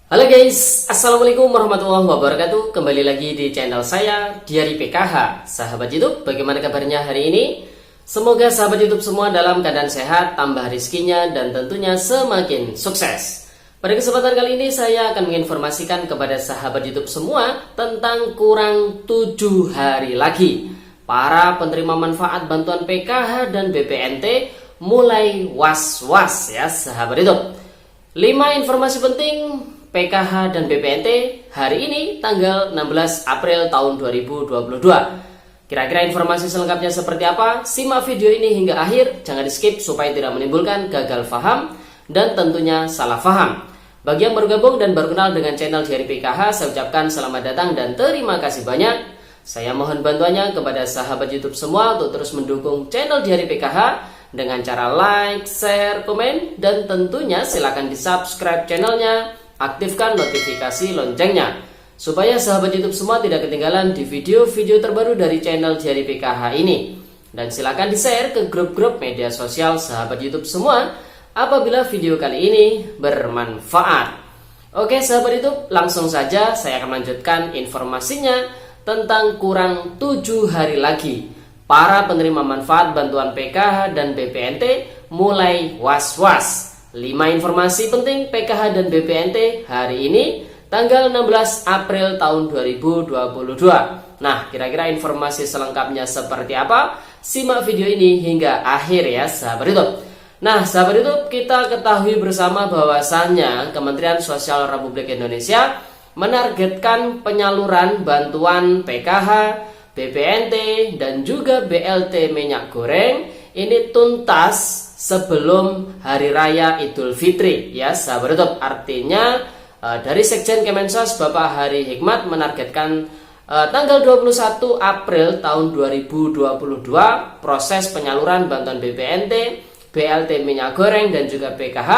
Halo guys, Assalamualaikum warahmatullahi wabarakatuh. Kembali lagi di channel saya, Diari PKH. Sahabat YouTube, bagaimana kabarnya hari ini? Semoga sahabat YouTube semua dalam keadaan sehat, tambah rezekinya, dan tentunya semakin sukses. Pada kesempatan kali ini saya akan menginformasikan kepada sahabat YouTube semua tentang kurang 7 hari lagi para penerima manfaat bantuan PKH dan BPNT mulai was-was ya sahabat YouTube. 5 informasi penting PKH dan BPNT hari ini tanggal 16 April tahun 2022. Kira-kira informasi selengkapnya seperti apa? Simak video ini hingga akhir, jangan di skip supaya tidak menimbulkan gagal paham dan tentunya salah paham. Bagi yang baru gabung dan baru kenal dengan channel Diari PKH, saya ucapkan selamat datang dan terima kasih banyak. Saya mohon bantuannya kepada sahabat YouTube semua untuk terus mendukung channel Diari PKH dengan cara like, share, komen, dan tentunya silakan di subscribe channelnya. Aktifkan notifikasi loncengnya supaya sahabat YouTube semua tidak ketinggalan di video-video terbaru dari channel Diari PKH ini. Dan silakan di-share ke grup-grup media sosial sahabat YouTube semua apabila video kali ini bermanfaat. Oke sahabat YouTube, langsung saja saya akan lanjutkan informasinya tentang kurang 7 hari lagi para penerima manfaat bantuan PKH dan BPNT mulai was-was. 5 informasi penting PKH dan BPNT hari ini tanggal 16 April tahun 2022. Nah, kira-kira informasi selengkapnya seperti apa? Simak video ini hingga akhir ya sahabat YouTube. Nah, sahabat YouTube, kita ketahui bersama bahwasannya Kementerian Sosial Republik Indonesia menargetkan penyaluran bantuan PKH, BPNT dan juga BLT minyak goreng ini tuntas sebelum Hari Raya Idul Fitri ya sahabat YouTube. Artinya dari Sekjen Kemensos Bapak Hari Hikmat menargetkan tanggal 21 April tahun 2022 proses penyaluran bantuan BPNT, BLT minyak goreng dan juga PKH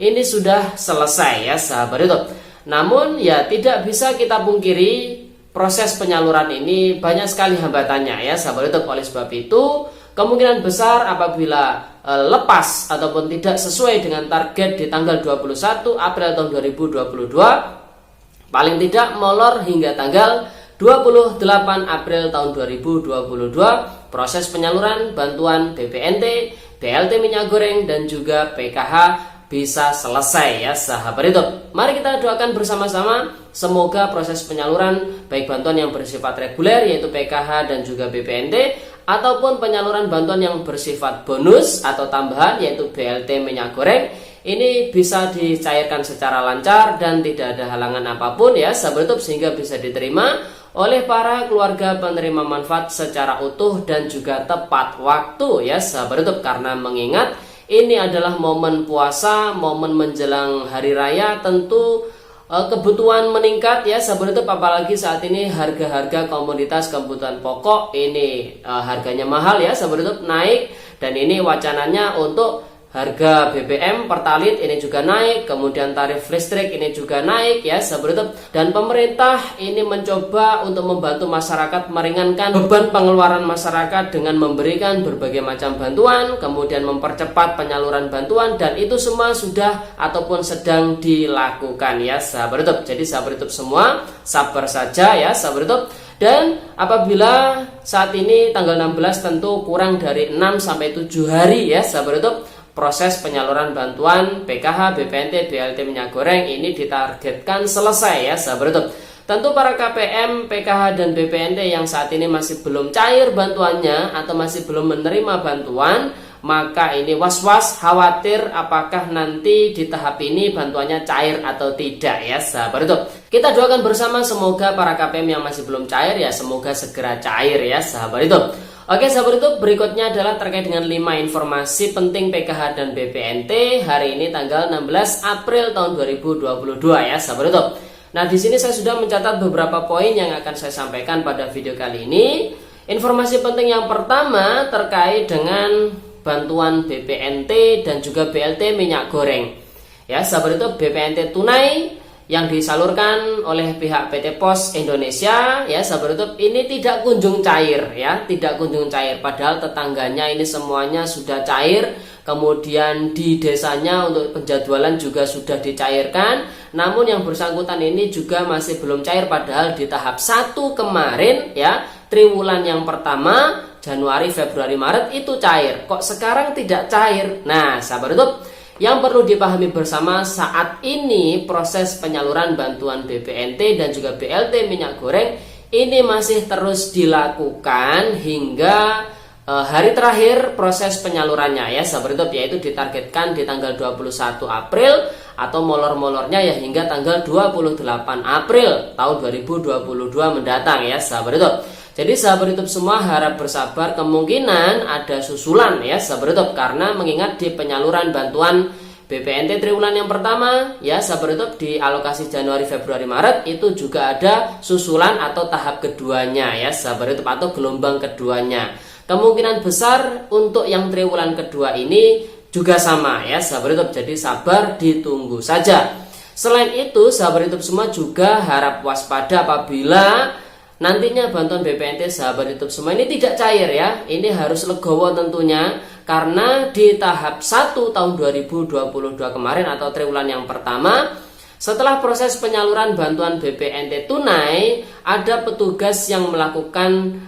ini sudah selesai ya sahabat YouTube. Namun ya tidak bisa kita pungkiri proses penyaluran ini banyak sekali hambatannya ya sahabat YouTube. Oleh sebab itu kemungkinan besar apabila lepas ataupun tidak sesuai dengan target di tanggal 21 April tahun 2022 paling tidak molor hingga tanggal 28 April tahun 2022 proses penyaluran bantuan BPNT, BLT minyak goreng dan juga PKH bisa selesai ya sahabat YouTube. Mari kita doakan bersama-sama semoga proses penyaluran baik bantuan yang bersifat reguler yaitu PKH dan juga BPNT ataupun penyaluran bantuan yang bersifat bonus atau tambahan yaitu BLT minyak goreng ini bisa dicairkan secara lancar dan tidak ada halangan apapun ya sahabat YouTube sehingga bisa diterima oleh para keluarga penerima manfaat secara utuh dan juga tepat waktu ya sahabat YouTube. Karena mengingat ini adalah momen puasa, momen menjelang hari raya, tentu kebutuhan meningkat ya sahabat YouTube, apalagi saat ini harga-harga komoditas kebutuhan pokok ini harganya mahal ya sahabat YouTube, naik, dan ini wacananya untuk harga BBM Pertalite ini juga naik, kemudian tarif listrik ini juga naik ya sahabat YouTube, dan pemerintah ini mencoba untuk membantu masyarakat meringankan beban pengeluaran masyarakat dengan memberikan berbagai macam bantuan, kemudian mempercepat penyaluran bantuan, dan itu semua sudah ataupun sedang dilakukan ya sahabat YouTube. Jadi sahabat YouTube semua sabar saja ya sahabat YouTube. Dan apabila saat ini tanggal 16 tentu kurang dari 6 sampai 7 hari ya sahabat YouTube proses penyaluran bantuan PKH, BPNT, BLT minyak goreng ini ditargetkan selesai ya sahabat YouTube. Tentu para KPM, PKH dan BPNT yang saat ini masih belum cair bantuannya atau masih belum menerima bantuan, maka ini was-was khawatir apakah nanti di tahap ini bantuannya cair atau tidak ya sahabat YouTube. Kita doakan bersama semoga para KPM yang masih belum cair ya semoga segera cair ya sahabat YouTube. Oke sahabat YouTube, berikutnya adalah terkait dengan 5 informasi penting PKH dan BPNT hari ini tanggal 16 April tahun 2022 ya sahabat YouTube. Nah di sini saya sudah mencatat beberapa poin yang akan saya sampaikan pada video kali ini. Informasi penting yang pertama terkait dengan bantuan BPNT dan juga BLT minyak goreng. Ya sahabat YouTube, BPNT tunai yang disalurkan oleh pihak PT Pos Indonesia ya sahabat YouTube ini tidak kunjung cair ya, tidak kunjung cair, padahal tetangganya ini semuanya sudah cair. Kemudian di desanya untuk penjadwalan juga sudah dicairkan, namun yang bersangkutan ini juga masih belum cair, padahal di tahap 1 kemarin ya, triwulan yang pertama Januari, Februari, Maret itu cair. Kok sekarang tidak cair? Nah sahabat YouTube, yang perlu dipahami bersama saat ini proses penyaluran bantuan BPNT dan juga BLT minyak goreng ini masih terus dilakukan hingga hari terakhir proses penyalurannya ya sahabat YouTube, yaitu ditargetkan di tanggal 21 April atau molor-molornya ya hingga tanggal 28 April tahun 2022 mendatang ya sahabat YouTube. Jadi sahabat YouTube semua harap bersabar, kemungkinan ada susulan ya sahabat YouTube, karena mengingat di penyaluran bantuan BPNT triwulan yang pertama ya sahabat YouTube di alokasi Januari, Februari, Maret itu juga ada susulan atau tahap keduanya ya sahabat YouTube, atau gelombang keduanya. Kemungkinan besar untuk yang triwulan kedua ini juga sama ya sahabat YouTube, jadi sabar ditunggu saja. Selain itu sahabat YouTube semua juga harap waspada apabila nantinya bantuan BPNT sahabat YouTube semua ini tidak cair ya. Ini harus legowo tentunya, karena di tahap 1 tahun 2022 kemarin atau triwulan yang pertama, setelah proses penyaluran bantuan BPNT tunai, ada petugas yang melakukan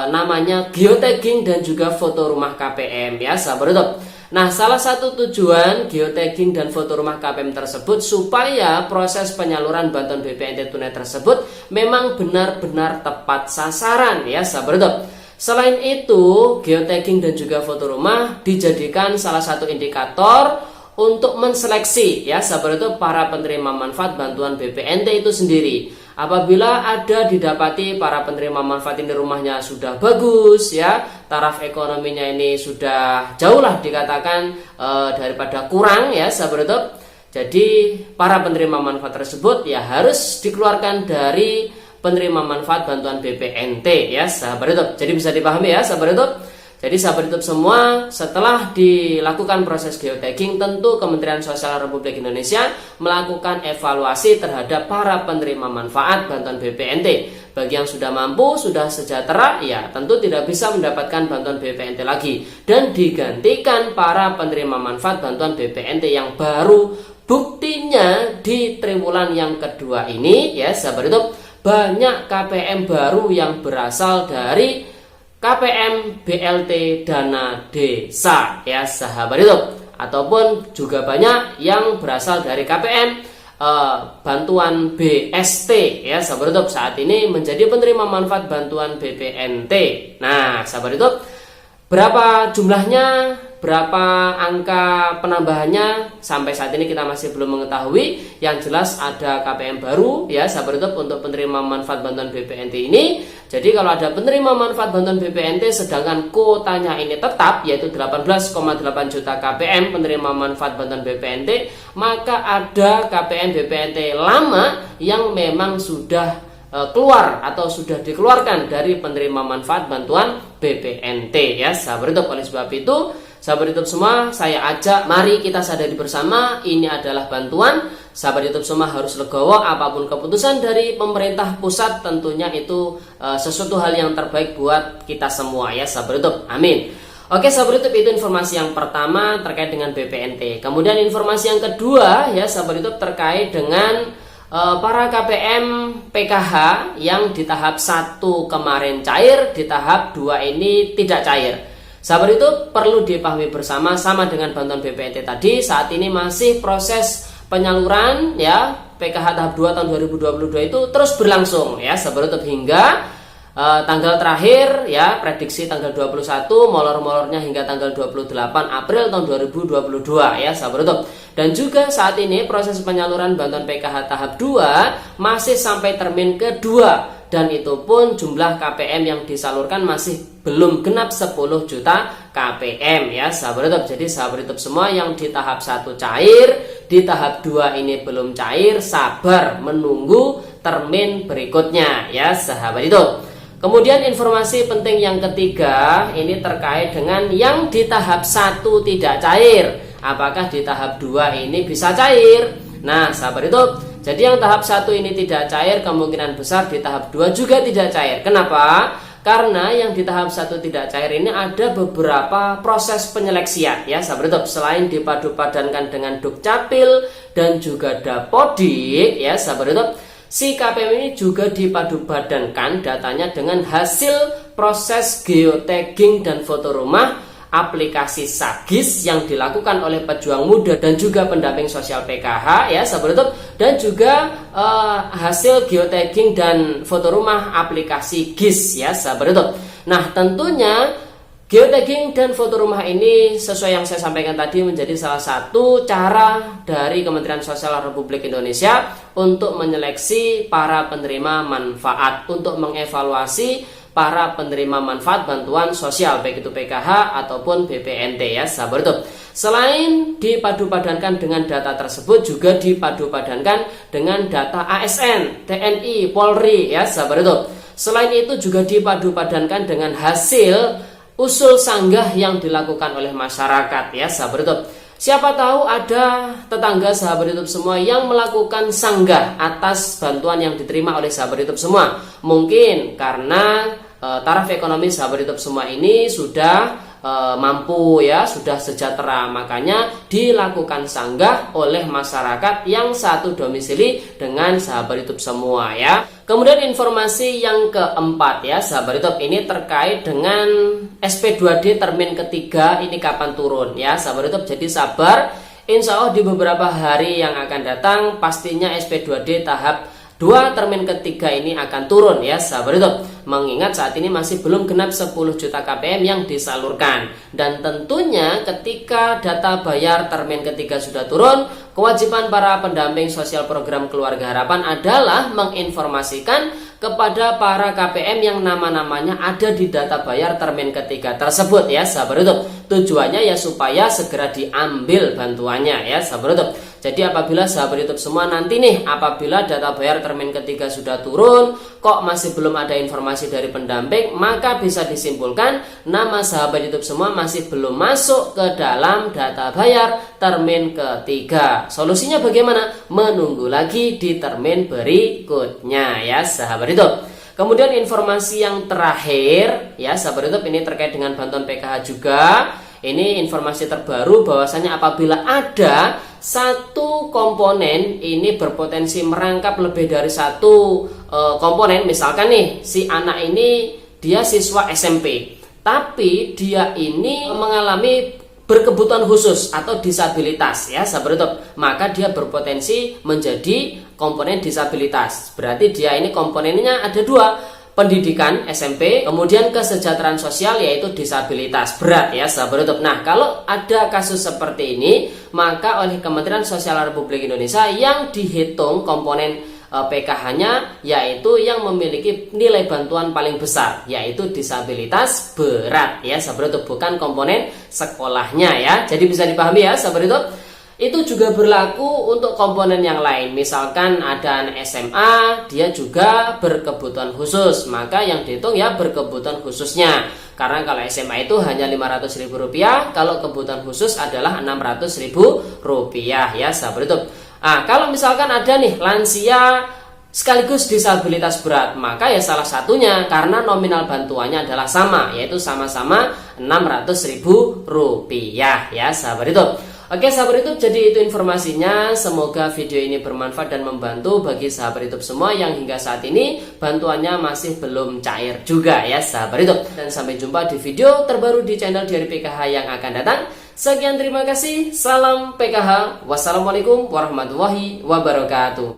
namanya geotagging dan juga foto rumah KPM ya sahabat YouTube. Nah, salah satu tujuan geotagging dan foto rumah KPM tersebut supaya proses penyaluran bantuan BPNT tunai tersebut memang benar-benar tepat sasaran ya sahabat YouTube. Selain itu, geotagging dan juga foto rumah dijadikan salah satu indikator untuk menseleksi ya sahabat YouTube para penerima manfaat bantuan BPNT itu sendiri. Apabila ada didapati para penerima manfaat ini rumahnya sudah bagus ya, taraf ekonominya ini sudah jauh lah dikatakan daripada kurang ya sahabat YouTube. Jadi para penerima manfaat tersebut ya harus dikeluarkan dari penerima manfaat bantuan BPNT ya sahabat YouTube. Jadi bisa dipahami ya sahabat YouTube. Jadi sahabat YouTube semua, setelah dilakukan proses geotagging, tentu Kementerian Sosial Republik Indonesia melakukan evaluasi terhadap para penerima manfaat bantuan BPNT. Bagi yang sudah mampu, sudah sejahtera, ya tentu tidak bisa mendapatkan bantuan BPNT lagi, dan digantikan para penerima manfaat bantuan BPNT yang baru. Buktinya di triwulan yang kedua ini ya sahabat YouTube, banyak KPM baru yang berasal dari KPM BLT dana desa ya sahabat YouTube, ataupun juga banyak yang berasal dari KPM bantuan BST ya sahabat YouTube, saat ini menjadi penerima manfaat bantuan BPNT. Nah sahabat YouTube, berapa jumlahnya, berapa angka penambahannya sampai saat ini kita masih belum mengetahui. Yang jelas ada KPM baru ya sahabat YouTube untuk penerima manfaat bantuan BPNT ini. Jadi kalau ada penerima manfaat bantuan BPNT sedangkan kuotanya ini tetap, yaitu 18,8 juta KPM penerima manfaat bantuan BPNT, maka ada KPM BPNT lama yang memang sudah keluar atau sudah dikeluarkan dari penerima manfaat bantuan BPNT ya sahabat YouTube. Oleh sebab itu sahabat YouTube semua, saya ajak mari kita sadari bersama, ini adalah bantuan. Sahabat YouTube semua harus legowo, apapun keputusan dari pemerintah pusat tentunya itu sesuatu hal yang terbaik buat kita semua ya sahabat YouTube. Amin. Oke sahabat YouTube, itu informasi yang pertama terkait dengan BPNT. Kemudian informasi yang kedua ya sahabat YouTube terkait dengan para KPM PKH yang di tahap 1 kemarin cair, di tahap 2 ini tidak cair. Sahabat itu perlu dipahami bersama, sama dengan bantuan BPNT tadi, saat ini masih proses penyaluran ya PKH tahap 2 tahun 2022 itu terus berlangsung ya sahabat YouTube, hingga tanggal terakhir ya prediksi tanggal 21, molor-molornya hingga tanggal 28 April tahun 2022 ya sahabat YouTube. Dan juga saat ini proses penyaluran bantuan PKH tahap 2 masih sampai termin kedua, dan itu pun jumlah KPM yang disalurkan masih belum genap 10 juta KPM ya sahabat YouTube. Jadi sahabat YouTube semua yang di tahap 1 cair, di tahap 2 ini belum cair, sabar menunggu termin berikutnya ya sahabat YouTube. Kemudian informasi penting yang ketiga ini terkait dengan yang di tahap 1 tidak cair. Apakah di tahap 2 ini bisa cair? Nah sahabat YouTube, Jadi yang tahap 1 ini tidak cair, kemungkinan besar di tahap 2 juga tidak cair. Kenapa? Karena yang di tahap 1 tidak cair ini ada beberapa proses penyeleksian ya sahabat YouTube. Selain dipadu-padankan dengan Dukcapil dan juga Dapodik ya sahabat YouTube, si KPM ini juga dipadu-padankan datanya dengan hasil proses geotagging dan foto rumah aplikasi Sagis yang dilakukan oleh pejuang muda dan juga pendamping sosial PKH ya sahabat YouTube, dan juga hasil geotagging dan foto rumah aplikasi GIS ya sahabat YouTube. Nah tentunya geotagging dan foto rumah ini sesuai yang saya sampaikan tadi menjadi salah satu cara dari Kementerian Sosial Republik Indonesia untuk menyeleksi para penerima manfaat, untuk mengevaluasi para penerima manfaat bantuan sosial baik itu PKH ataupun BPNT ya sahabat YouTube. Selain dipadu-padankan dengan data tersebut, juga dipadu-padankan dengan data ASN, TNI, Polri ya sahabat YouTube. Selain itu juga dipadu-padankan dengan hasil usul sanggah yang dilakukan oleh masyarakat ya sahabat YouTube. Siapa tahu ada tetangga sahabat YouTube semua yang melakukan sanggah atas bantuan yang diterima oleh sahabat YouTube semua. Mungkin karena taraf ekonomi sahabat YouTube semua ini sudah mampu ya, sudah sejahtera, makanya dilakukan sanggah oleh masyarakat yang satu domisili dengan sahabat YouTube semua ya. Kemudian informasi yang keempat ya sahabat YouTube, ini terkait dengan SP2D termin ketiga ini kapan turun ya sahabat YouTube. Jadi sabar, insya Allah di beberapa hari yang akan datang pastinya SP2D tahap 2 termin ketiga ini akan turun ya sahabat YouTube. Mengingat saat ini masih belum genap 10 juta KPM yang disalurkan. Dan tentunya ketika data bayar termin ketiga sudah turun, kewajiban para pendamping sosial program Keluarga Harapan adalah menginformasikan kepada para KPM yang nama-namanya ada di data bayar termin ketiga tersebut ya sahabat YouTube. Tujuannya ya supaya segera diambil bantuannya ya sahabat YouTube. Jadi apabila sahabat YouTube semua nanti nih, apabila data bayar termin ketiga sudah turun, kok masih belum ada informasi dari pendamping, maka bisa disimpulkan nama sahabat YouTube semua masih belum masuk ke dalam data bayar termin ketiga. Solusinya bagaimana? Menunggu lagi di termin berikutnya ya sahabat YouTube. Kemudian informasi yang terakhir ya sahabat YouTube, ini terkait dengan bantuan PKH juga. Ini informasi terbaru bahwasanya apabila ada satu komponen ini berpotensi merangkap lebih dari satu komponen, misalkan nih si anak ini dia siswa SMP, tapi dia ini mengalami berkebutuhan khusus atau disabilitas ya sahabat YouTube, maka dia berpotensi menjadi komponen disabilitas. Berarti dia ini komponennya ada dua, pendidikan SMP, kemudian kesejahteraan sosial yaitu disabilitas berat ya sahabat YouTube. Nah kalau ada kasus seperti ini, maka oleh Kementerian Sosial Republik Indonesia yang dihitung komponen PKH-nya yaitu yang memiliki nilai bantuan paling besar, yaitu disabilitas berat ya sahabat YouTube, bukan komponen sekolahnya ya. Jadi bisa dipahami ya sahabat YouTube. Itu juga berlaku untuk komponen yang lain. Misalkan ada anak SMA, dia juga berkebutuhan khusus, maka yang dihitung ya berkebutuhan khususnya. Karena kalau SMA itu hanya Rp500.000, kalau kebutuhan khusus adalah Rp600.000 ya sahabat YouTube. Nah, kalau misalkan ada nih lansia sekaligus disabilitas berat, maka ya salah satunya karena nominal bantuannya adalah sama, yaitu sama-sama Rp600.000 ya sahabat YouTube. Oke sahabat YouTube, jadi itu informasinya. Semoga video ini bermanfaat dan membantu bagi sahabat YouTube semua yang hingga saat ini bantuannya masih belum cair juga ya sahabat YouTube. Dan sampai jumpa di video terbaru di channel Diari PKH yang akan datang. Sekian, terima kasih. Salam PKH. Wassalamualaikum warahmatullahi wabarakatuh.